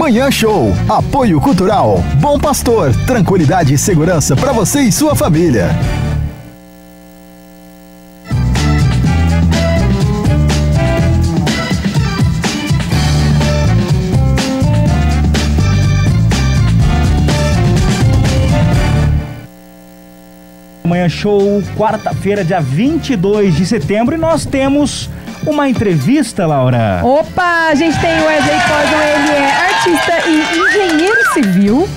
Manhã Show. Apoio Cultural. Bom Pastor. Tranquilidade e segurança para você e sua família. Manhã Show, quarta-feira, dia 22 de setembro, e nós temos uma entrevista, Laura. Opa, a gente tem o Wesley Cordon, ele é artista e engenheiro civil.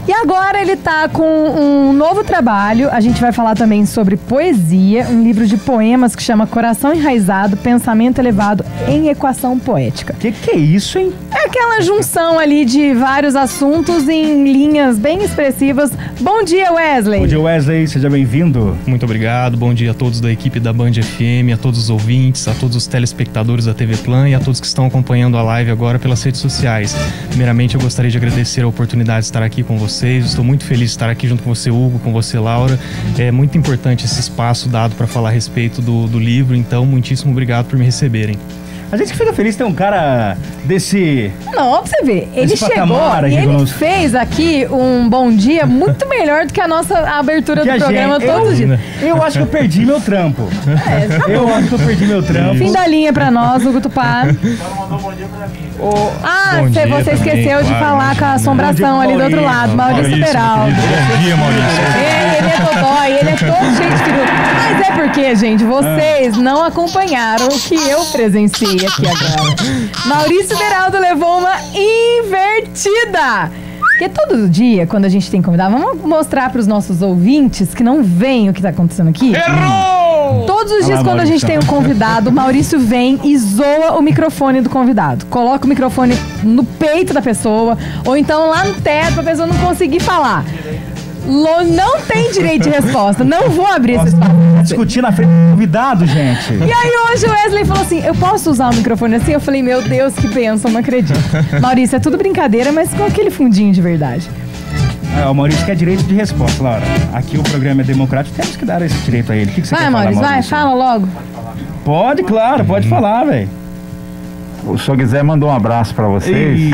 E agora ele tá com um novo trabalho. A gente vai falar também sobre poesia, um livro de poemas que chama Coração Enraizado, Pensamento Elevado em Equação Poética. Que é isso, hein? É aquela junção ali de vários assuntos em linhas bem expressivas. Bom dia, Wesley! Bom dia, Wesley. Seja bem-vindo. Muito obrigado. Bom dia a todos da equipe da Band FM, a todos os ouvintes, a todos os telespectadores da TV Plan e a todos que estão acompanhando a live agora pelas redes sociais. Primeiramente, eu gostaria de agradecer a oportunidade de estar aqui com vocês. Estou muito feliz de estar aqui junto com você, Hugo, com você, Laura. É muito importante esse espaço dado para falar a respeito do livro, então muitíssimo obrigado por me receberem. A gente fica feliz de ter um cara desse... Não, pra você ver, ele chegou e ele fez aqui um bom dia muito melhor do que a nossa abertura do programa todos os dias. Eu acho que eu perdi meu trampo. Eu acho que eu perdi meu trampo. Fim da linha pra nós, Hugo Tupá. Mandou bom dia pra mim. Você esqueceu de falar com a assombração ali do outro lado, Maurício Beraldo. Bom dia, Maurício. Ele é dodói, ele é todo cheio de peru. Mas é porque, gente, vocês não acompanharam o que eu presenciei aqui agora. Maurício Beraldo levou uma invertida. Porque todo dia, quando a gente tem convidado, vamos mostrar para os nossos ouvintes que não veem o que está acontecendo aqui. Errou! Todos os dias, quando a gente tem um convidado, o Maurício vem e zoa o microfone do convidado. Coloca o microfone no peito da pessoa, ou então lá no teto, para a pessoa não conseguir falar. Não tem direito de resposta. Não vou abrir esse espaço. Discutir na frente do convidado, gente. E aí hoje o Wesley falou assim, eu posso usar o microfone assim? Eu falei, meu Deus, que bênção, não acredito. Maurício, é tudo brincadeira, mas com aquele fundinho de verdade. O Maurício quer direito de resposta, Laura. Aqui o programa é democrático, temos que dar esse direito a ele. O que você quer falar, Maurício? Vai, fala logo. Pode, claro, pode falar, velho. O senhor Guizé mandou um abraço pra vocês. E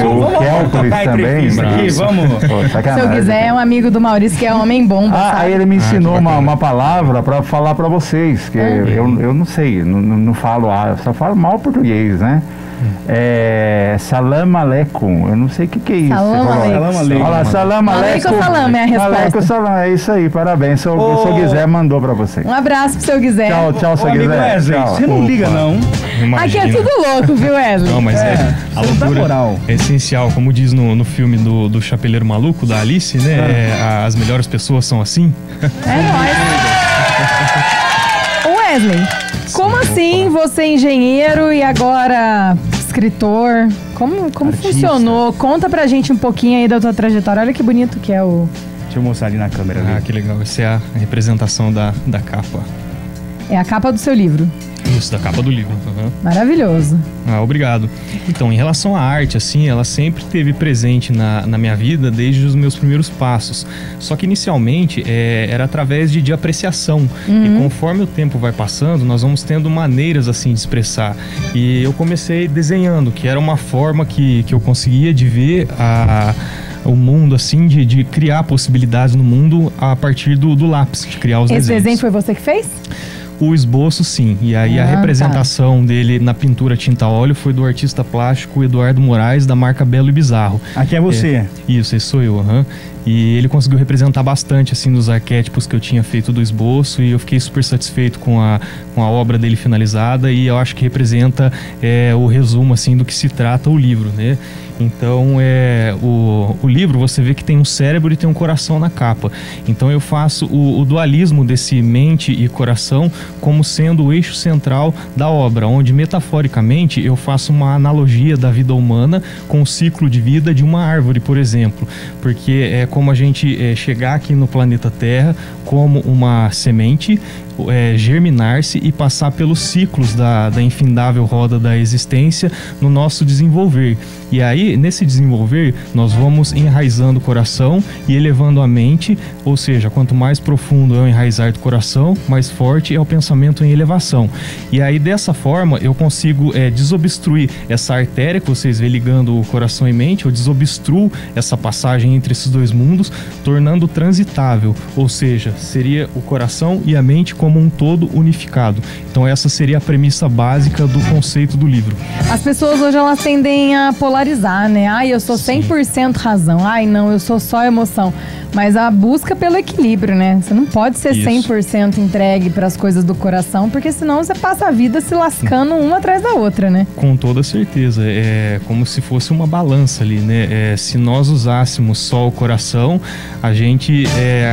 o Kelpolis também. Aqui, vamos. O seu Guizé é um amigo do Maurício, que é homem bom. Aí ele me ensinou uma palavra pra falar pra vocês, que eu não sei, não falo, só falo mal português, né? Salam aleikum. Eu não sei o que é isso. Salam aleikum. Olha, salam aleikum. Salam é a resposta. Aleikum salam, é isso aí, parabéns. O seu Guizé mandou pra vocês. Um abraço pro seu Guizé. Tchau, seu Guizé. Wesley, você não liga, não. Imagina. Aqui é tudo louco, viu, Wesley? Não, mas a loucura é essencial. Como diz no filme do Chapeleiro Maluco, da Alice, né? As melhores pessoas são assim. É nóis. Wesley, como assim você é engenheiro e agora escritor? Como funcionou? Conta pra gente um pouquinho aí da tua trajetória. Olha que bonito que é o... Deixa eu mostrar ali na câmera. Que legal. Essa é a representação da capa. É a capa do seu livro. Isso, da capa do livro. Maravilhoso. Obrigado. Então, em relação à arte, assim, ela sempre esteve presente na minha vida desde os meus primeiros passos. Só que inicialmente era através de apreciação. E conforme o tempo vai passando, nós vamos tendo maneiras assim de expressar. E eu comecei desenhando, que era uma forma que eu conseguia de ver o mundo, assim, de criar possibilidades no mundo a partir do lápis, de criar os desenhos. Esse desenho foi você que fez? O esboço, sim. E aí a representação dele na pintura tinta a óleo foi do artista plástico Eduardo Moraes, da marca Belo e Bizarro. Aqui é você. Isso, esse sou eu. E ele conseguiu representar bastante, assim, dos arquétipos que eu tinha feito do esboço, e eu fiquei super satisfeito com a obra dele finalizada, e eu acho que representa o resumo, assim, do que se trata o livro, né? Então, o livro, você vê que tem um cérebro e tem um coração na capa. Então, eu faço o dualismo desse mente e coração como sendo o eixo central da obra, onde, metaforicamente, eu faço uma analogia da vida humana com o ciclo de vida de uma árvore, por exemplo. Porque é como a gente chegar aqui no planeta Terra como uma semente, germinar-se e passar pelos ciclos da infindável roda da existência no nosso desenvolver. E aí, nesse desenvolver, nós vamos enraizando o coração e elevando a mente, ou seja, quanto mais profundo é o enraizar do coração, mais forte é o pensamento em elevação. E aí, dessa forma, eu consigo desobstruir essa artéria que vocês vê ligando o coração e mente, eu desobstruo essa passagem entre esses dois mundos, tornando transitável, ou seja, seria o coração e a mente como um todo unificado. Então essa seria a premissa básica do conceito do livro. As pessoas hoje elas tendem a polarizar, né? Ai, eu sou 100% razão. Ai, não, eu sou só emoção. Mas a busca pelo equilíbrio, né? Você não pode ser 100% entregue para as coisas do coração, porque senão você passa a vida se lascando uma atrás da outra, né? Com toda certeza. É como se fosse uma balança ali, né? Se nós usássemos só o coração, a gente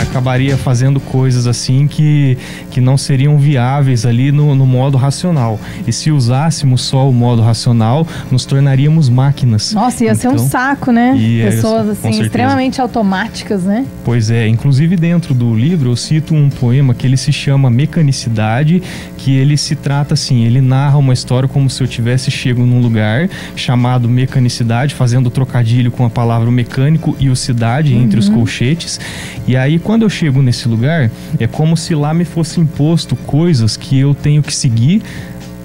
acabaria fazendo coisas assim que não seriam viáveis ali no modo racional. E se usássemos só o modo racional, nos tornaríamos máquinas. Nossa, ia ser um saco, né? Pessoas assim, extremamente automáticas, né? Pois é, inclusive dentro do livro eu cito um poema que ele se chama Mecanicidade, que ele se trata assim, ele narra uma história como se eu tivesse chego num lugar chamado Mecanicidade, fazendo trocadilho com a palavra mecânico e o cidade entre os colchetes, e aí quando eu chego nesse lugar, é como se lá me fosse imposto coisas que eu tenho que seguir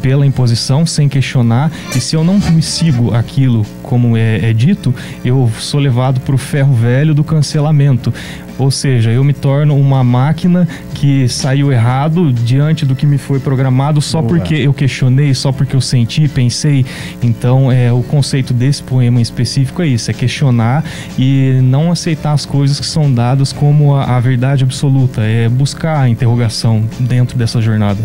pela imposição, sem questionar, e se eu não me sigo aquilo como é dito, eu sou levado para o ferro velho do cancelamento. Ou seja, eu me torno uma máquina que saiu errado diante do que me foi programado só porque eu questionei, só porque eu senti, pensei. Então, o conceito desse poema em específico é isso, é questionar e não aceitar as coisas que são dadas como a verdade absoluta, é buscar a interrogação dentro dessa jornada.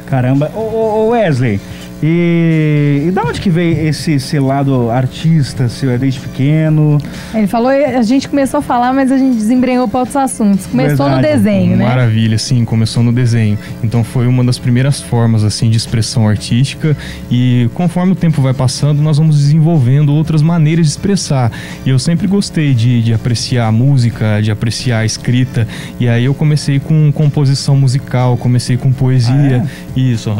Caramba, ô Wesley, e da onde que veio esse lado artista, seu, é desde pequeno? Ele falou, a gente começou a falar, mas a gente desembrenhou para outros assuntos. Começou no desenho, né? Maravilha, sim, começou no desenho. Então foi uma das primeiras formas, assim, de expressão artística, e conforme o tempo vai passando, nós vamos desenvolvendo outras maneiras de expressar. E eu sempre gostei de apreciar a música, de apreciar a escrita, e aí eu comecei com composição musical, comecei com poesia. Isso,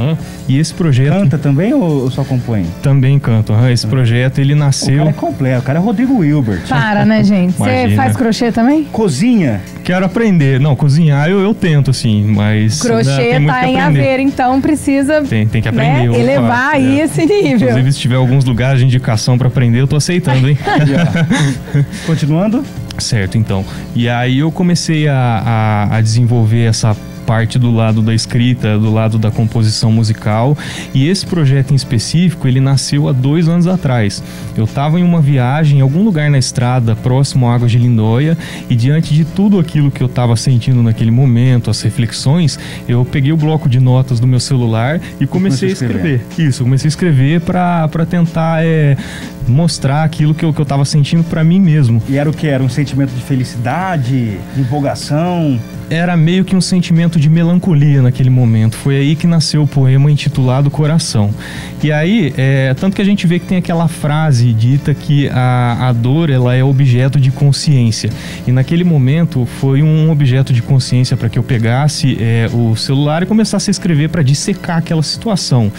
E esse projeto... Canta também ou só compõe? Também canto, esse projeto ele nasceu... O cara é completo, o cara é Rodrigo Hilbert. Para, né, gente? Você faz crochê também? Cozinha? Quero aprender. Não, cozinhar eu tento, assim, mas... Crochê tá em haver, então precisa... Tem que aprender. Né? Elevar aí esse nível. Inclusive, se tiver alguns lugares de indicação pra aprender, eu tô aceitando, hein? Continuando? Certo, então. E aí eu comecei a desenvolver essa parte do lado da escrita, do lado da composição musical, e esse projeto em específico, ele nasceu há 2 anos atrás. Eu estava em uma viagem, em algum lugar na estrada, próximo a Águas de Lindóia, e diante de tudo aquilo que eu estava sentindo naquele momento, as reflexões, eu peguei o bloco de notas do meu celular e comecei a escrever. Isso, comecei a escrever para tentar mostrar aquilo que eu estava sentindo para mim mesmo. E era o que? Era um sentimento de felicidade, de empolgação? Era meio que um sentimento de melancolia naquele momento. Foi aí que nasceu o poema intitulado Coração. E aí, tanto que a gente vê que tem aquela frase dita que a dor, ela é objeto de consciência. E naquele momento foi um objeto de consciência para que eu pegasse o celular e começasse a escrever para dissecar aquela situação.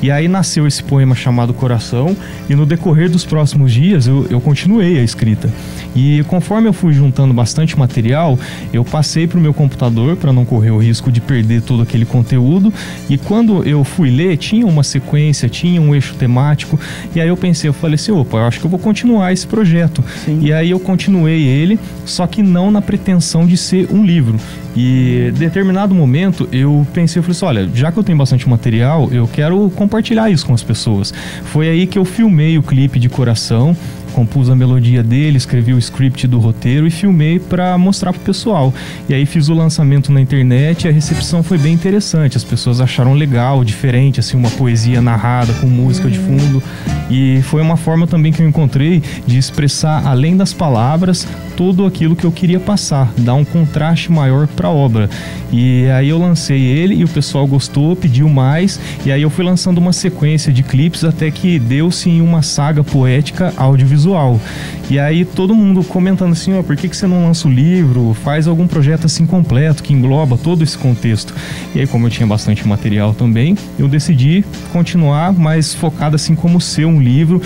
E aí nasceu esse poema chamado Coração, e no decorrer dos próximos dias eu continuei a escrita. E conforme eu fui juntando bastante material, eu passei para o meu computador para não correr o risco de perder todo aquele conteúdo, e quando eu fui ler, tinha uma sequência, tinha um eixo temático, e aí eu falei assim, opa, eu acho que eu vou continuar esse projeto. Sim. E aí eu continuei ele, só que não na pretensão de ser um livro. E em determinado momento eu falei assim, olha, já que eu tenho bastante material, eu quero compartilhar isso com as pessoas. Foi aí que eu filmei o clipe de Coração, compus a melodia dele, escrevi o script do roteiro e filmei para mostrar pro pessoal. E aí fiz o lançamento na internet, e a recepção foi bem interessante, as pessoas acharam legal, diferente, assim, uma poesia narrada com música de fundo, e foi uma forma também que eu encontrei de expressar, além das palavras, tudo aquilo que eu queria passar, dar um contraste maior para a obra. E aí eu lancei ele e o pessoal gostou, pediu mais, e aí eu fui lançando uma sequência de clipes até que deu-se em uma saga poética audiovisual. visual. E aí todo mundo comentando assim, ó, por que você não lança o livro, faz algum projeto assim completo, que engloba todo esse contexto. E aí, como eu tinha bastante material também, eu decidi continuar, mas focado assim como ser um livro,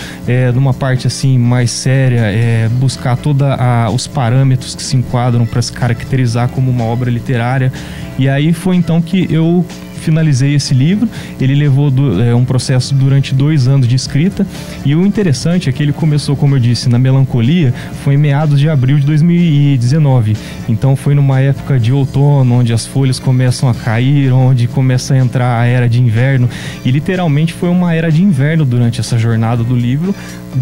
numa parte assim mais séria, buscar todos os parâmetros que se enquadram para se caracterizar como uma obra literária. E aí foi então que eu finalizei esse livro. Ele levou um processo durante 2 anos de escrita, e o interessante é que ele começou, como eu disse, na melancolia, foi em meados de abril de 2019, então foi numa época de outono, onde as folhas começam a cair, onde começa a entrar a era de inverno, e literalmente foi uma era de inverno durante essa jornada do livro,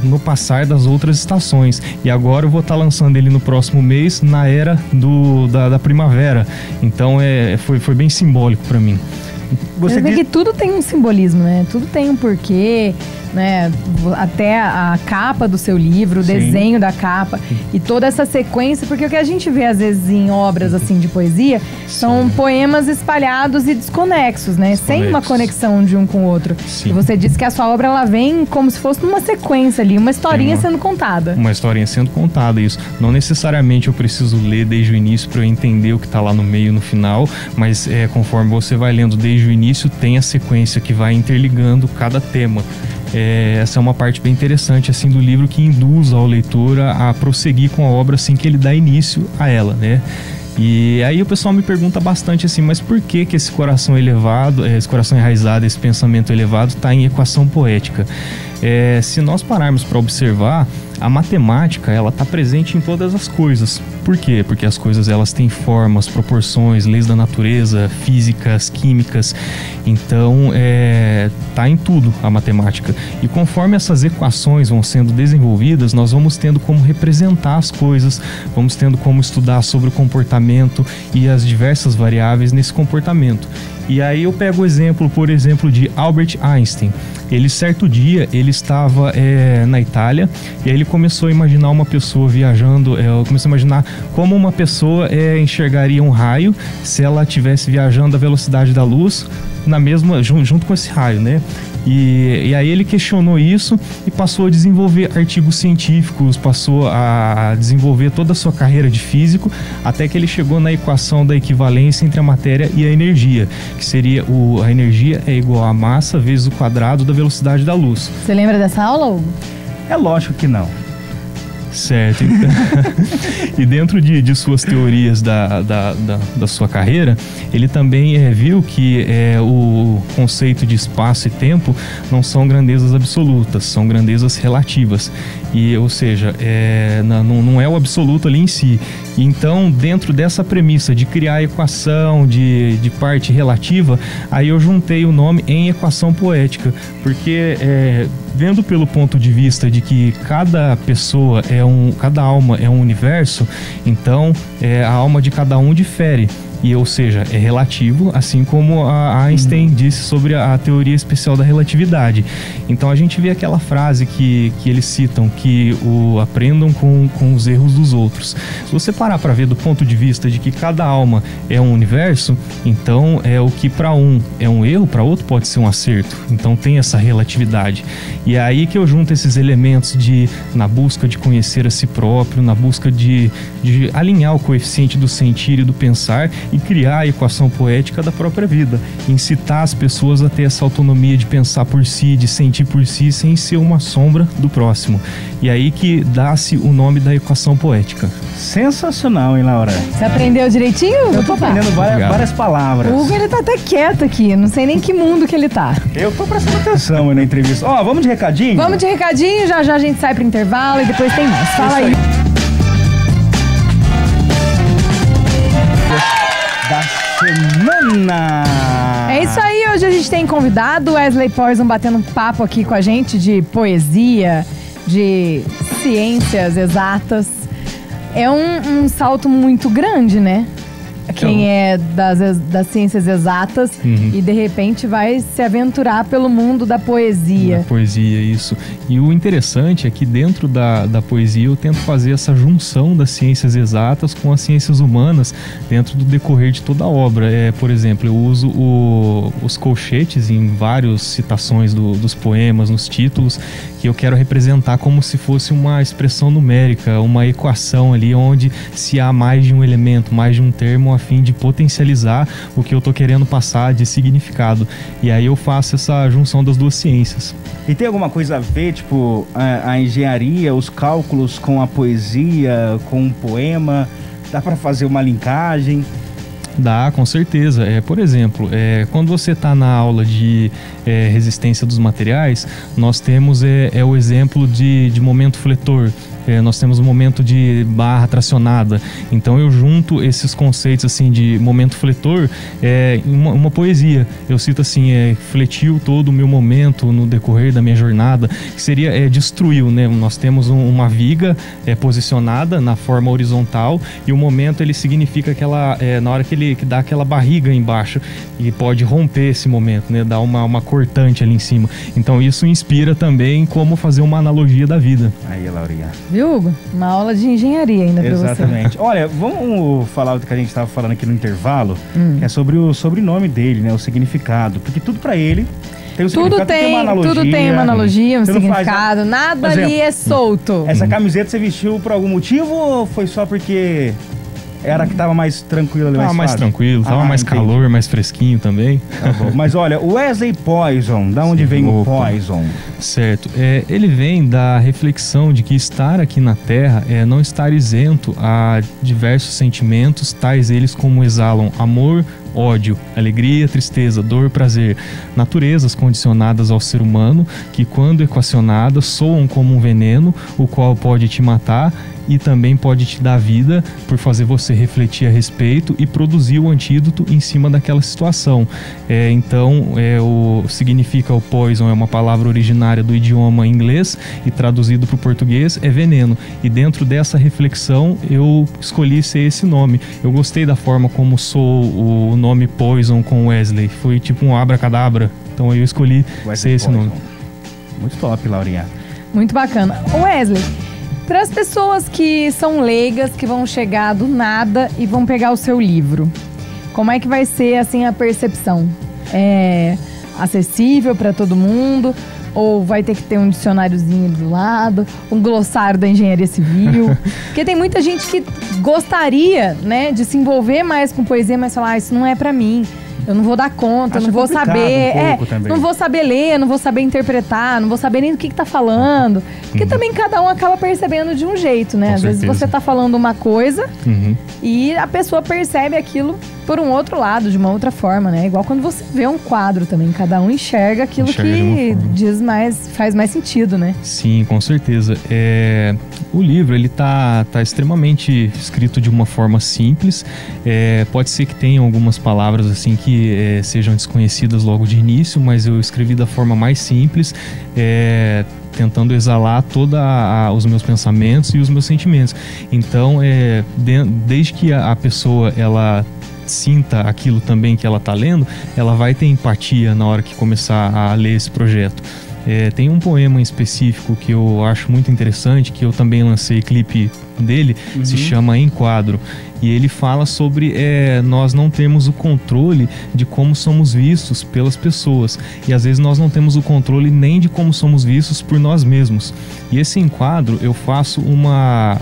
no passar das outras estações. E agora eu vou estar lançando ele no próximo mês, na era da primavera. Então foi bem simbólico para mim. Você vê que tudo tem um simbolismo, né? Tudo tem um porquê, né? Até a capa do seu livro, o desenho da capa e toda essa sequência, porque o que a gente vê às vezes em obras assim de poesia são poemas espalhados e desconexos, né? Sem uma conexão de um com o outro. Sim. E você disse que a sua obra ela vem como se fosse numa sequência ali, uma historinha sendo contada. Uma historinha sendo contada, isso. Não necessariamente eu preciso ler desde o início para eu entender o que está lá no meio, no final, mas conforme você vai lendo desde o início, tem a sequência que vai interligando cada tema. Essa é uma parte bem interessante assim do livro, que induz ao leitor a prosseguir com a obra assim que ele dá início a ela, né? E aí o pessoal me pergunta bastante assim, mas por que esse coração elevado, esse coração enraizado, esse pensamento elevado está em equação poética? Se nós pararmos para observar, a matemática ela está presente em todas as coisas. Por quê? Porque as coisas elas têm formas, proporções, leis da natureza, físicas, químicas. Então está em tudo a matemática. E conforme essas equações vão sendo desenvolvidas, nós vamos tendo como representar as coisas, vamos tendo como estudar sobre o comportamento e as diversas variáveis nesse comportamento. E aí eu pego o exemplo, por exemplo, de Albert Einstein. Ele, certo dia, ele estava na Itália, e aí ele começou a imaginar uma pessoa viajando, começou a imaginar como uma pessoa enxergaria um raio se ela estivesse viajando à velocidade da luz, junto com esse raio, né? E aí ele questionou isso e passou a desenvolver artigos científicos, passou a desenvolver toda a sua carreira de físico, até que ele chegou na equação da equivalência entre a matéria e a energia, que seria a energia é igual a massa vezes o quadrado da velocidade da luz. Você lembra dessa aula, Hugo? É lógico que não. Certo. E dentro de suas teorias da sua carreira, ele também viu que o conceito de espaço e tempo não são grandezas absolutas, são grandezas relativas. Ou seja, não é o absoluto ali em si. E então, dentro dessa premissa de criar a equação de parte relativa, aí eu juntei o nome em equação poética, porque vendo pelo ponto de vista de que cada pessoa cada alma é um universo, então a alma de cada um difere. Ou seja, é relativo, assim como a Einstein disse sobre a teoria especial da relatividade. Então a gente vê aquela frase que eles citam, que aprendam com os erros dos outros. Se você parar para ver do ponto de vista de que cada alma é um universo, então o que para um é um erro, para outro pode ser um acerto. Então tem essa relatividade. E é aí que eu junto esses elementos na busca de conhecer a si próprio, na busca de alinhar o coeficiente do sentir e do pensar, e criar a equação poética da própria vida, incitar as pessoas a ter essa autonomia de pensar por si, de sentir por si, sem ser uma sombra do próximo. E aí que dá-se o nome da equação poética. Sensacional, hein, Laura? Você aprendeu direitinho? Eu tô aprendendo várias palavras. O Hugo, ele tá até quieto aqui, não sei nem que mundo que ele tá. Eu tô prestando atenção aí na entrevista. Vamos de recadinho? Vamos de recadinho, já a gente sai pro intervalo e depois tem mais. Fala aí. Da semana. É isso aí, hoje a gente tem convidado Wesley Poison batendo um papo aqui com a gente de poesia, de ciências exatas. É um salto muito grande, né? quem é das ciências exatas e de repente vai se aventurar pelo mundo da poesia. Da poesia, isso. E o interessante é que dentro da poesia eu tento fazer essa junção das ciências exatas com as ciências humanas dentro do decorrer de toda a obra. Por exemplo, eu uso os colchetes em várias citações dos poemas, nos títulos, que eu quero representar como se fosse uma expressão numérica, uma equação ali onde se há mais de um elemento, mais de um termo a fim de potencializar o que eu tô querendo passar de significado. E aí eu faço essa junção das duas ciências. E tem alguma coisa a ver, tipo, a engenharia, os cálculos com a poesia, com um poema? Dá para fazer uma linkagem? Dá, com certeza. Por exemplo, quando você está na aula de resistência dos materiais, nós temos o exemplo de momento fletor. Nós temos um momento de barra tracionada. Então eu junto esses conceitos assim de momento fletor em uma poesia. Eu cito assim, fletiu todo o meu momento no decorrer da minha jornada, que seria destruiu, né? Nós temos uma viga posicionada na forma horizontal e o momento ele significa aquela na hora que ele dá aquela barriga embaixo e pode romper esse momento, né? Dar uma cortante ali em cima. Então isso inspira também como fazer uma analogia da vida. Aí, Laurinha. Viu, Hugo? Uma aula de engenharia ainda pra você. Exatamente. Olha, vamos falar do que a gente estava falando aqui no intervalo, que é sobre o sobrenome dele, né? O significado. Porque tudo pra ele tem um significado, tem uma analogia. Tudo tem uma analogia, um Você significado. Nada ali é solto. Essa camiseta você vestiu por algum motivo ou foi só porque era que tava mais tranquilo ali? Tava mais tranquilo, tava mais entendi. calor, mais fresquinho também. Tá bom. Mas olha, o Wesley Poison, da onde vem o Poison? Certo, ele vem da reflexão de que estar aqui na Terra é não estar isento a diversos sentimentos, tais eles como exalam amor, ódio, alegria, tristeza, dor, prazer, naturezas condicionadas ao ser humano que, quando equacionadas, soam como um veneno, o qual pode te matar e também pode te dar vida por fazer você refletir a respeito e produzir o antídoto em cima daquela situação. Então, significa o poison, é uma palavra originária do idioma inglês e traduzido para o português é veneno. E dentro dessa reflexão eu escolhi ser esse nome. Eu gostei da forma como soou o nome Poison com Wesley. Foi tipo um abracadabra. Então eu escolhi ser esse nome. Muito top, Laurinha. Muito bacana. Wesley, para as pessoas que são leigas, que vão chegar do nada e vão pegar o seu livro, como é que vai ser assim a percepção? É acessível para todo mundo? Ou vai ter que ter um dicionáriozinho do lado, um glossário da engenharia civil? Porque tem muita gente que gostaria, né, de se envolver mais com poesia, mas falar, isso não é para mim. Eu não vou dar conta, eu não vou saber. Não vou saber ler, não vou saber interpretar, não vou saber nem do que tá falando. Porque também cada um acaba percebendo de um jeito, né? Às vezes você tá falando uma coisa e a pessoa percebe aquilo por um outro lado, de uma outra forma, né? Igual quando você vê um quadro também, cada um enxerga aquilo que faz mais sentido, né? Sim, com certeza. O livro, ele tá extremamente escrito de uma forma simples. Pode ser que tenha algumas palavras assim que sejam desconhecidas logo de início, mas eu escrevi da forma mais simples, tentando exalar todos os meus pensamentos e os meus sentimentos. Então, desde que a pessoa ela sinta aquilo também que ela está lendo, ela vai ter empatia na hora que começar a ler esse projeto. Tem um poema em específico que eu acho muito interessante, que eu também lancei clipe dele, se chama Enquadro. E ele fala sobre nós não termos o controle de como somos vistos pelas pessoas. E às vezes nós não temos o controle nem de como somos vistos por nós mesmos. E esse enquadro, eu faço uma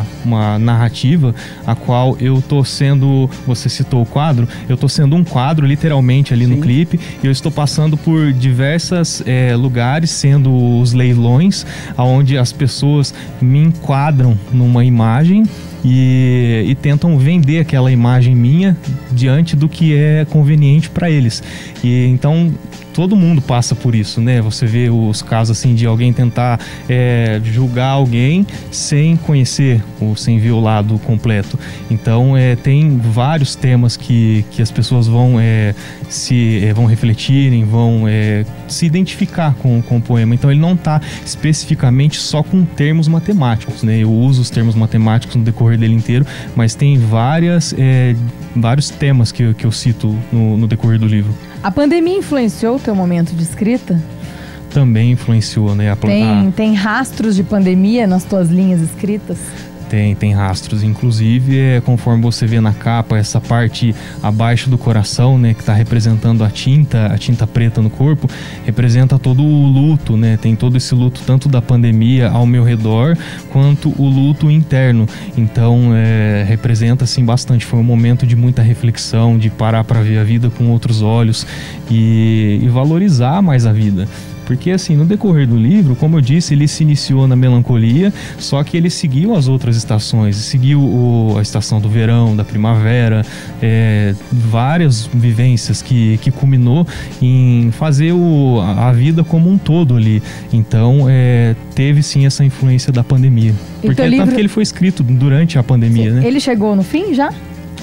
narrativa a qual eu tô sendo, você citou o quadro, eu tô sendo um quadro literalmente ali no clipe, e eu estou passando por diversos lugares, sendo os leilões, onde as pessoas me enquadram numa imagem e tentam vender aquela imagem minha diante do que é conveniente para eles. E então todo mundo passa por isso, né? Você vê os casos assim de alguém tentar julgar alguém sem conhecer ou sem ver o lado completo. Então tem vários temas que as pessoas vão vão refletirem, vão se identificar com o poema. Então ele não está especificamente só com termos matemáticos, né? Eu uso os termos matemáticos no decorrer dele inteiro, mas tem vários temas que eu cito no decorrer do livro. A pandemia influenciou o teu momento de escrita? Também influenciou, né? Tem rastros de pandemia nas tuas linhas escritas? Tem rastros, inclusive conforme você vê na capa, essa parte abaixo do coração, né, que está representando a tinta preta no corpo, representa todo o luto, né, tem todo esse luto tanto da pandemia ao meu redor, quanto o luto interno. Então representa assim bastante, foi um momento de muita reflexão, de parar para ver a vida com outros olhos e valorizar mais a vida. Porque assim, no decorrer do livro, como eu disse, ele se iniciou na melancolia, só que ele seguiu as outras estações, seguiu a estação do verão, da primavera, várias vivências que culminou em fazer a vida como um todo ali. Então, teve sim essa influência da pandemia. Porque tanto que ele foi escrito durante a pandemia, sim, né? Ele chegou no fim já?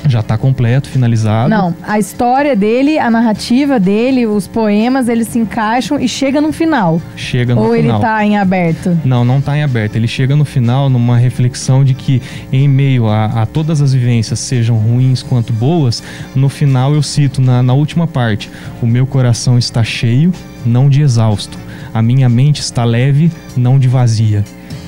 Já está completo, finalizado. Não, a história dele, a narrativa dele, os poemas, eles se encaixam e chega no final. Chega no final. Ou ele está em aberto? Não está em aberto. Ele chega no final numa reflexão de que em meio a todas as vivências, sejam ruins quanto boas, no final eu cito na última parte: o meu coração está cheio, não de exausto. A minha mente está leve, não de vazia.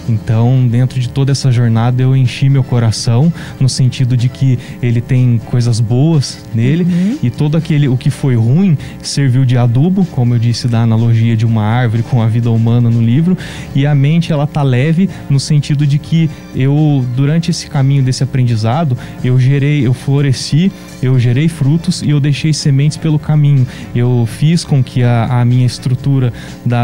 Então, dentro de toda essa jornada, eu enchi meu coração no sentido de que ele tem coisas boas nele, e todo o que foi ruim serviu de adubo, como eu disse, da analogia de uma árvore com a vida humana no livro, e a mente, ela tá leve no sentido de que durante esse caminho desse aprendizado, eu floresci, eu gerei frutos e eu deixei sementes pelo caminho. Eu fiz com que a minha estrutura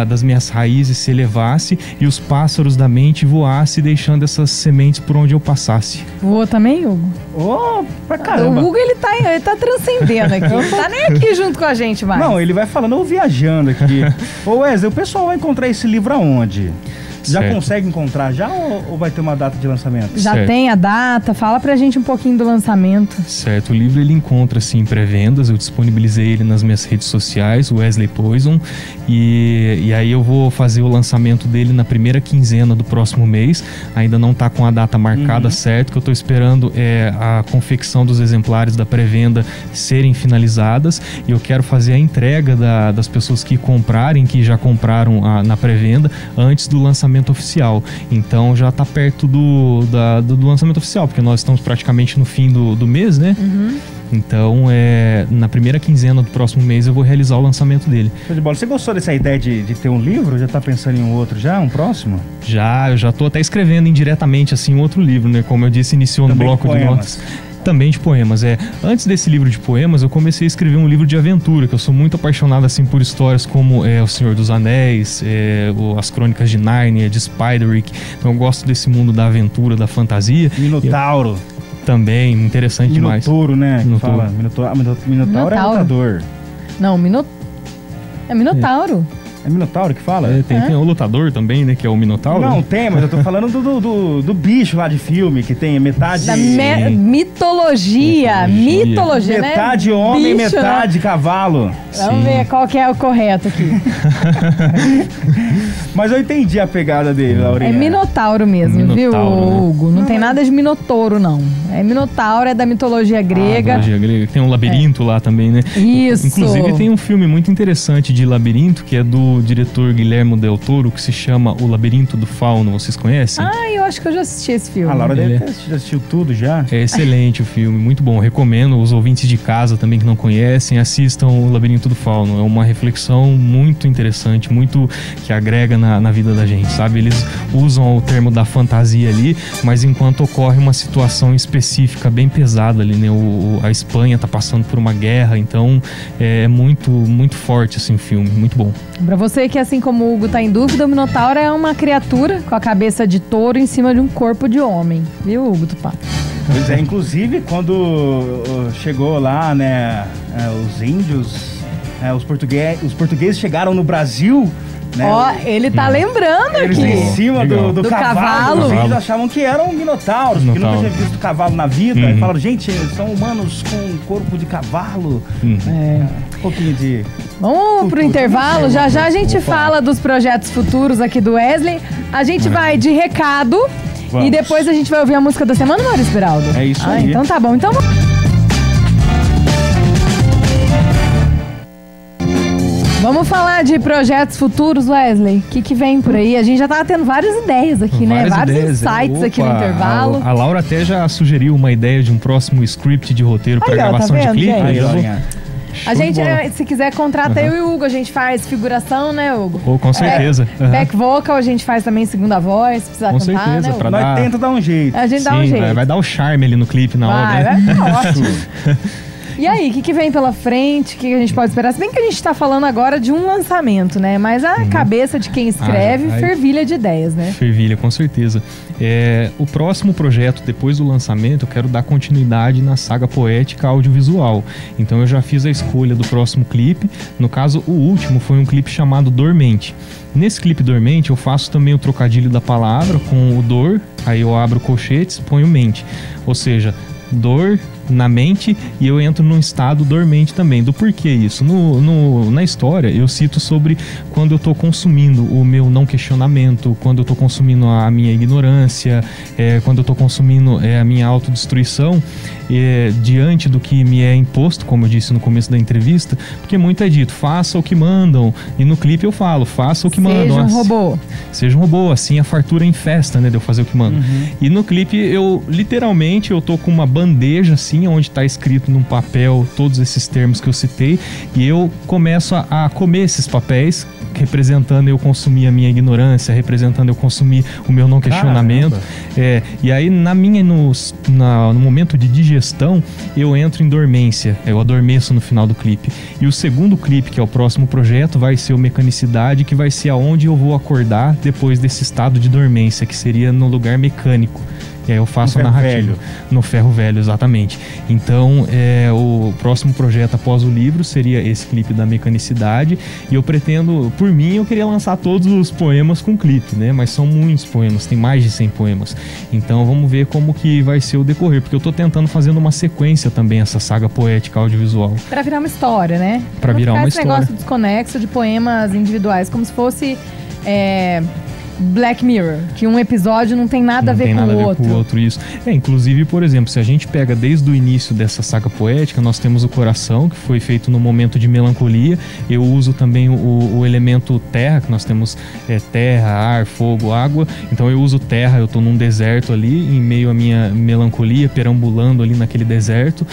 das minhas raízes se elevasse e os pássaros da mente voasse, deixando essas sementes por onde eu passasse. Voa também, Hugo? Pra caramba. O Hugo, ele tá transcendendo aqui. Não tá nem aqui junto com a gente mais. Não, ele vai falando, viajando aqui. Ô Wesley, o pessoal vai encontrar esse livro aonde? Já certo. Consegue encontrar já ou vai ter uma data de lançamento? Já certo. Tem a data, fala pra gente um pouquinho do lançamento. Certo, o livro ele encontra assim pré-vendas, eu disponibilizei ele nas minhas redes sociais, Wesley Poison, e aí eu vou fazer o lançamento dele na primeira quinzena do próximo mês, ainda não tá com a data marcada, certo, que eu tô esperando a confecção dos exemplares da pré-venda serem finalizadas, e eu quero fazer a entrega das pessoas que já compraram na pré-venda antes do lançamento oficial. Então já está perto do lançamento oficial, porque nós estamos praticamente no fim do mês, né? Então, na primeira quinzena do próximo mês eu vou realizar o lançamento dele. Show de bola. Você gostou dessa ideia de ter um livro? Já está pensando em um outro já? Um próximo? Eu já estou até escrevendo indiretamente assim um outro livro, né? Como eu disse, iniciou também no bloco de notas. Também de poemas, Antes desse livro de poemas, eu comecei a escrever um livro de aventura, que eu sou muito apaixonado, assim, por histórias como O Senhor dos Anéis, as Crônicas de Nárnia, de Spiderwick. Então eu gosto desse mundo da aventura, da fantasia. Minotauro. Também, interessante demais. Minotouro, né? Minotouro. Minotauro é lutador. Não, é Minotauro. É Minotauro que fala? Tem o lutador também, né? Que é o Minotauro. Não, tem, mas eu tô falando do bicho lá de filme, que tem metade... Da mitologia, né? Metade homem, bicho, metade cavalo. Vamos ver qual que é o correto aqui. Mas eu entendi a pegada dele, Laurinha. É Minotauro mesmo, viu, Hugo? Não tem nada de Minotouro, não. É Minotauro, é da mitologia grega. Mitologia grega. Tem um labirinto lá também, né? Isso. Inclusive tem um filme muito interessante de labirinto, que é do diretor Guillermo del Toro, que se chama O Labirinto do Fauno. Vocês conhecem? Eu acho que eu já assisti esse filme. A Laura já assistiu tudo já? É excelente o filme, muito bom. Recomendo os ouvintes de casa também que não conhecem, assistam O Labirinto do Fauno. É uma reflexão muito interessante, muito que agrega na vida da gente, sabe? Eles usam o termo da fantasia ali, mas enquanto ocorre uma situação específica bem pesada ali, né? A Espanha tá passando por uma guerra, então é muito, muito forte assim o filme, muito bom. Pra você que, assim como o Hugo tá em dúvida, o Minotauro é uma criatura com a cabeça de touro em cima de um corpo de homem. Viu, Hugo Tupá? Pois inclusive quando chegou lá, né, os índios os portugueses chegaram no Brasil, né? Ó, ele tá lembrando eles aqui. em cima do cavalo. Eles achavam que eram minotauros, porque nunca tinha visto cavalo na vida. E falaram, gente, são humanos com corpo de cavalo. Um pouquinho de... Vamos pro intervalo, já a gente fala dos projetos futuros aqui do Wesley. A gente vai de recado e depois a gente vai ouvir a música da semana, Maurício Beraldo? É isso aí. Então tá bom, então vamos falar de projetos futuros, Wesley. O que vem por aí? A gente já tava tendo várias ideias aqui, né? Vários insights aqui no intervalo. A Laura até já sugeriu uma idea de um próximo script de roteiro para gravação de clipe. A gente, se quiser, contrata eu e o Hugo. A gente faz figuração, né, Hugo? Com certeza. Back vocal, a gente faz também segunda voz, se precisar com cantar, certeza, né, Hugo? Nós tenta dar um jeito. A gente dá um jeito. Vai dar o charme ali no clipe na hora. Vai ficar ótimo. E aí, o que vem pela frente? O que a gente pode esperar? Se bem que a gente tá falando agora de um lançamento, né? Mas a cabeça de quem escreve fervilha de ideias, né? Fervilha, com certeza. O próximo projeto, depois do lançamento, eu quero dar continuidade na saga poética audiovisual. Então eu já fiz a escolha do próximo clipe. No caso, o último foi um clipe chamado Dormente. Nesse clipe Dormente, eu faço também o trocadilho da palavra com o dor. Aí eu abro colchetes, ponho mente. Ou seja, dor na mente, e eu entro num estado dormente também. Do porquê isso? Na história eu cito sobre quando eu tô consumindo o meu não questionamento, quando eu tô consumindo a minha ignorância, quando eu tô consumindo a minha autodestruição, diante do que me é imposto, como eu disse no começo da entrevista, porque muito é dito, faça o que mandam, e no clipe eu falo, faça o que mandam. Seja um robô. Seja um robô, assim a fartura em festa, né, de eu fazer o que mando. E no clipe eu, literalmente, eu tô com uma bandeja assim, onde está escrito num papel todos esses termos que eu citei, e eu começo a comer esses papéis, representando eu consumir a minha ignorância, representando eu consumir o meu não questionamento. E aí no momento de digestão eu entro em dormência, eu adormeço no final do clipe. E o segundo clipe, que é o próximo projeto, vai ser o Mecanicidade, que vai ser aonde eu vou acordar depois desse estado de dormência, que seria no lugar mecânico. E aí eu faço a narrativa no ferro velho, exatamente. Então, o próximo projeto após o livro seria esse clipe da Mecanicidade. E eu pretendo, por mim, eu queria lançar todos os poemas com clipe, né? Mas são muitos poemas, tem mais de 100 poemas. Então, vamos ver como que vai ser o decorrer. Porque eu tô tentando fazendo uma sequência também, essa saga poética audiovisual. Pra virar uma história, né? Pra virar uma história. Esse negócio desconexo de poemas individuais, como se fosse... Black Mirror, que um episódio não tem nada a ver com o outro. Isso. Inclusive, por exemplo, se a gente pega desde o início dessa saga poética, nós temos o coração, que foi feito no momento de melancolia. Eu uso também o elemento terra, que nós temos terra, ar, fogo, água. Então eu uso terra, eu tô num deserto ali, em meio à minha melancolia, perambulando ali naquele deserto.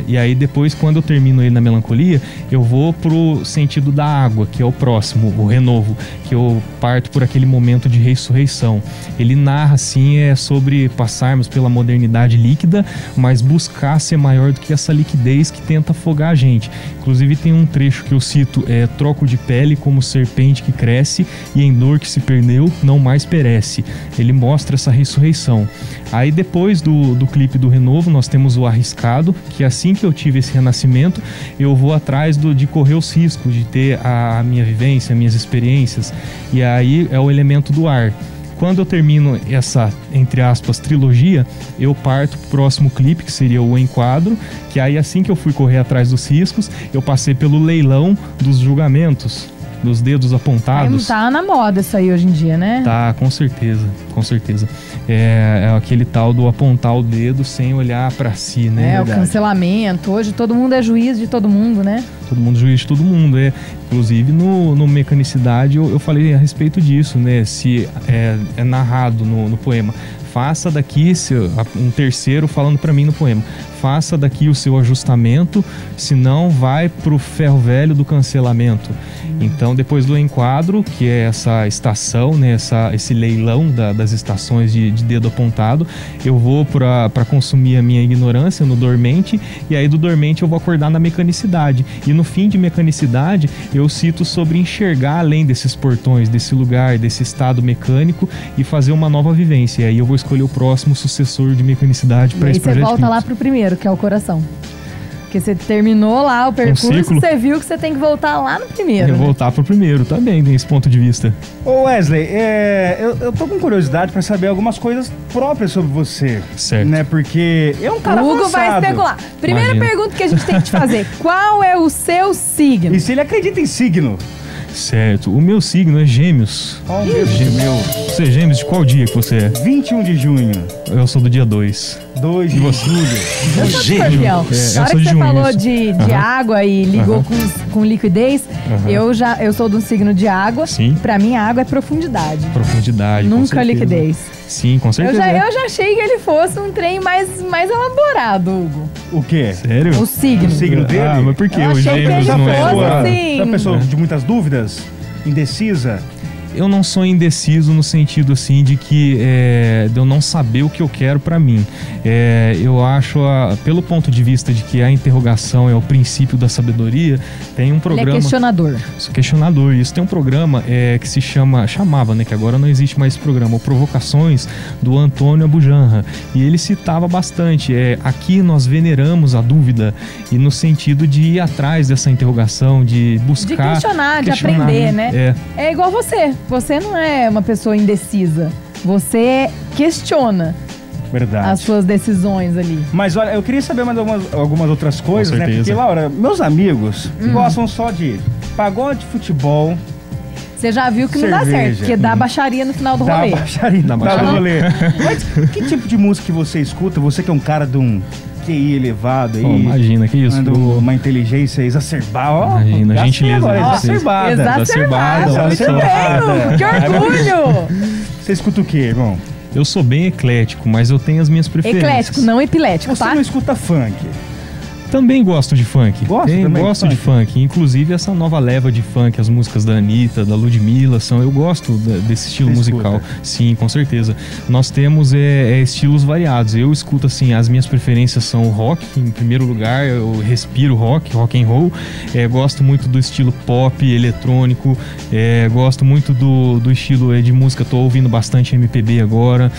E aí depois, quando eu termino ele na melancolia, eu vou pro sentido da água, que é o próximo, o renovo, que eu parto por aquele momento de ressurreição. Ele narra assim sobre passarmos pela modernidade líquida, mas buscar ser maior do que essa liquidez que tenta afogar a gente. Inclusive tem um trecho que eu cito, troco de pele como serpente que cresce e em dor que se perdeu não mais perece. Ele mostra essa ressurreição. Aí depois do clipe do Renovo nós temos o Arriscado, que assim que eu tive esse renascimento, eu vou atrás de correr os riscos, de ter a minha vivência, minhas experiências, e aí é o elemento do ar. Quando eu termino essa, entre aspas, trilogia, eu parto pro próximo clipe, que seria o Enquadro, que aí assim que eu fui correr atrás dos riscos, eu passei pelo leilão dos julgamentos, dos dedos apontados. Tá na moda isso aí hoje em dia, né? Tá, com certeza, com certeza. É aquele tal do apontar o dedo sem olhar pra si, né? O cancelamento. Hoje todo mundo é juiz de todo mundo, né? Todo mundo juiz de todo mundo, Inclusive no Mecanicidade eu falei a respeito disso, né? Se é narrado no poema, faça daqui um terceiro falando para mim no poema, faça daqui o seu ajustamento, senão vai pro ferro velho do cancelamento. Então depois do Enquadro, que é essa estação, né, esse leilão das estações de dedo apontado, eu vou para consumir a minha ignorância no Dormente, e aí do Dormente eu vou acordar na Mecanicidade. E no fim de Mecanicidade eu cito sobre enxergar além desses portões, desse lugar, desse estado mecânico, e fazer uma nova vivência. E aí eu vou escolher o próximo sucessor de Mecanicidade para esse projeto. E aí você volta lá pro primeiro, que é o coração. Porque você terminou lá o percurso, ciclo. você viu que você tem que voltar lá no primeiro. Né? Voltar pro primeiro, tá bem, tem esse ponto de vista. Ô Wesley, eu tô com curiosidade pra saber algumas coisas próprias sobre você. Certo. Né? Porque é um cara O Hugo vai avançado. especular. Primeira pergunta que a gente tem que te fazer. Qual é o seu signo? E se ele acredita em signo? Certo. O meu signo é Gêmeos. Qual meu? Você é Gêmeos de qual dia que você é? 21 de junho. Eu sou do dia 2. 2 de julho. Eu sou de escorpião. É, eu Na hora sou que de você falou junho, de água e ligou com liquidez, eu sou de um signo de água. Sim. Pra mim, a água é profundidade. Profundidade. com Nunca certeza. liquidez. Sim, com Eu certeza. já achei que ele fosse um trem mais elaborado, Hugo. O quê? Sério? O signo. O signo dele? Ah, mas por que Eu o achei que Gêmeos ele não é fosse elaborado? assim. Já pensou de muitas dúvidas? Indecisa? Eu não sou indeciso no sentido assim de que de eu não saber o que eu quero pra mim. Eu acho, pelo ponto de vista de que a interrogação é o princípio da sabedoria, tem um programa... Ele é questionador. Sou questionador. Isso tem um programa que se chamava, né, que agora não existe mais esse programa, o Provocações, do Antônio Abujanra. E ele citava bastante, aqui nós veneramos a dúvida, e no sentido de ir atrás dessa interrogação, de buscar... De questionar, de aprender, né? É igual você. Você não é uma pessoa indecisa. Você questiona Verdade. as suas decisões ali. Mas olha, eu queria saber mais algumas outras coisas, Com né? certeza. Porque, Laura, meus amigos gostam só de pagode, futebol, Você já viu que não dá Cerveja. certo, porque dá baixaria no final do da rolê. baixaria, Da do baixaria. rolê. Mas que tipo de música que você escuta? Você que é um cara de um QI elevado aí. Pô, imagina, que isso. Uma inteligência exacerbada. Ó, Imagina, gastei gentileza agora, de vocês. exacerbada. Exacerbado, olha muito só. bem, que orgulho! Você escuta o quê, irmão? Eu sou bem eclético, mas eu tenho as minhas preferências. Eclético, não epilético, Você tá? não escuta funk? Também gosto de funk. Gosta também de Gosto de funk. Inclusive essa nova leva de funk, as músicas da Anitta, da Ludmilla, eu gosto desse estilo Você musical. escuta? Sim, com certeza. Nós temos estilos variados. Eu escuto assim, as minhas preferências são o rock, em primeiro lugar, eu respiro rock and roll. Gosto muito do estilo pop, eletrônico. Gosto muito do estilo de música, tô ouvindo bastante MPB agora.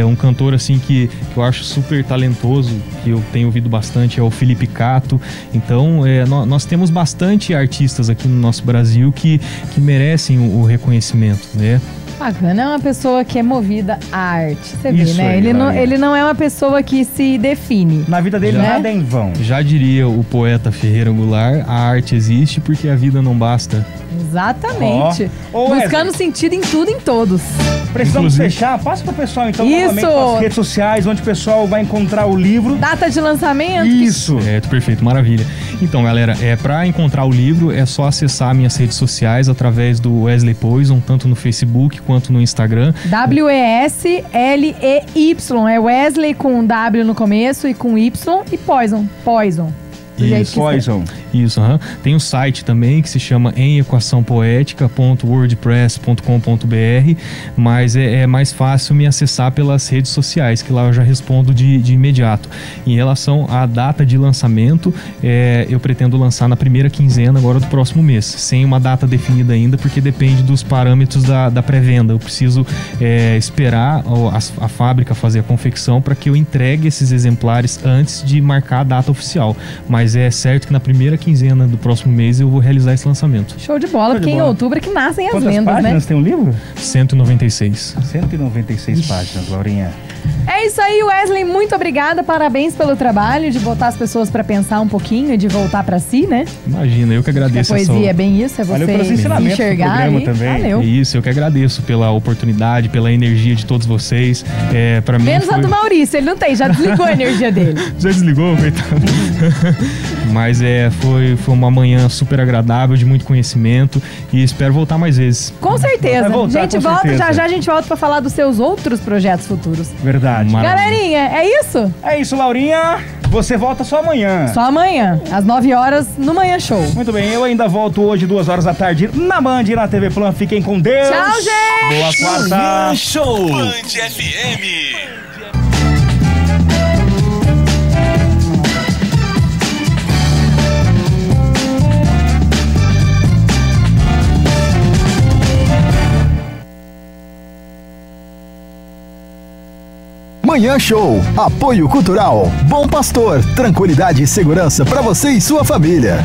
Um cantor assim que eu acho super talentoso, que eu tenho ouvido bastante, é o Felipe Cato. Então, nós temos bastante artistas aqui no nosso Brasil que merecem o reconhecimento, né? Bacana, é uma pessoa que é movida à arte. Você vê, Isso né? aí, Ele não é uma pessoa que se define. Na vida dele Já? nada é em vão. Já diria o poeta Ferreira Goulart, a arte existe porque a vida não basta. Exatamente. Ó. Ô, Buscando Wesley. sentido em tudo e em todos. Precisamos Inclusive- fechar. Passa pro pessoal, então, Isso. novamente as redes sociais, onde o pessoal vai encontrar o livro. Data de lançamento? Isso. Perfeito, maravilha. Então, galera, para encontrar o livro é só acessar minhas redes sociais através do Wesley Poison, tanto no Facebook quanto no Instagram. W-E-S-L-E-Y. É Wesley com um W no começo e com Y e Poison. Poison. Do jeito Isso. que Poison. Isso, tem um site também que se chama emequaçãopoética.wordpress.com.br, mas é mais fácil me acessar pelas redes sociais, que lá eu já respondo de imediato. Em relação à data de lançamento, eu pretendo lançar na primeira quinzena agora do próximo mês, sem uma data definida ainda, porque depende dos parâmetros da pré-venda. Eu preciso esperar a fábrica fazer a confecção para que eu entregue esses exemplares antes de marcar a data oficial. Mas é certo que na primeira quinzena do próximo mês eu vou realizar esse lançamento. Show de bola, porque em outubro é que nascem as Quantas lendas, páginas né? tem um livro? 196. 196 páginas, Laurinha. É isso aí, Wesley. Muito obrigada. Parabéns pelo trabalho de botar as pessoas pra pensar um pouquinho e de voltar pra si, né? Imagina, eu que A agradeço poesia é bem isso, é Valeu pelos você se ensinamentos do enxergar programa ali. também. Valeu. Isso, eu que agradeço pela oportunidade, pela energia de todos vocês. Para mim Menos a do Maurício, ele não tem, já desligou a energia dele. Já desligou, coitado? Mas foi uma manhã super agradável, de muito conhecimento, e espero voltar mais vezes. Com certeza. Vai voltar, a gente com volta, certeza. já a gente volta pra falar dos seus outros projetos futuros. Verdade. Maravilha. Galerinha, é isso? É isso, Laurinha. Você volta só amanhã. Só amanhã, às 9 horas, no Manhã Show. Muito bem, eu ainda volto hoje, 2 horas da tarde, na Band e na TV Plan. Fiquem com Deus. Tchau, gente! Boa quarta. Show. Band FM. Manhã Show. Apoio Cultural. Bom Pastor. Tranquilidade e segurança para você e sua família.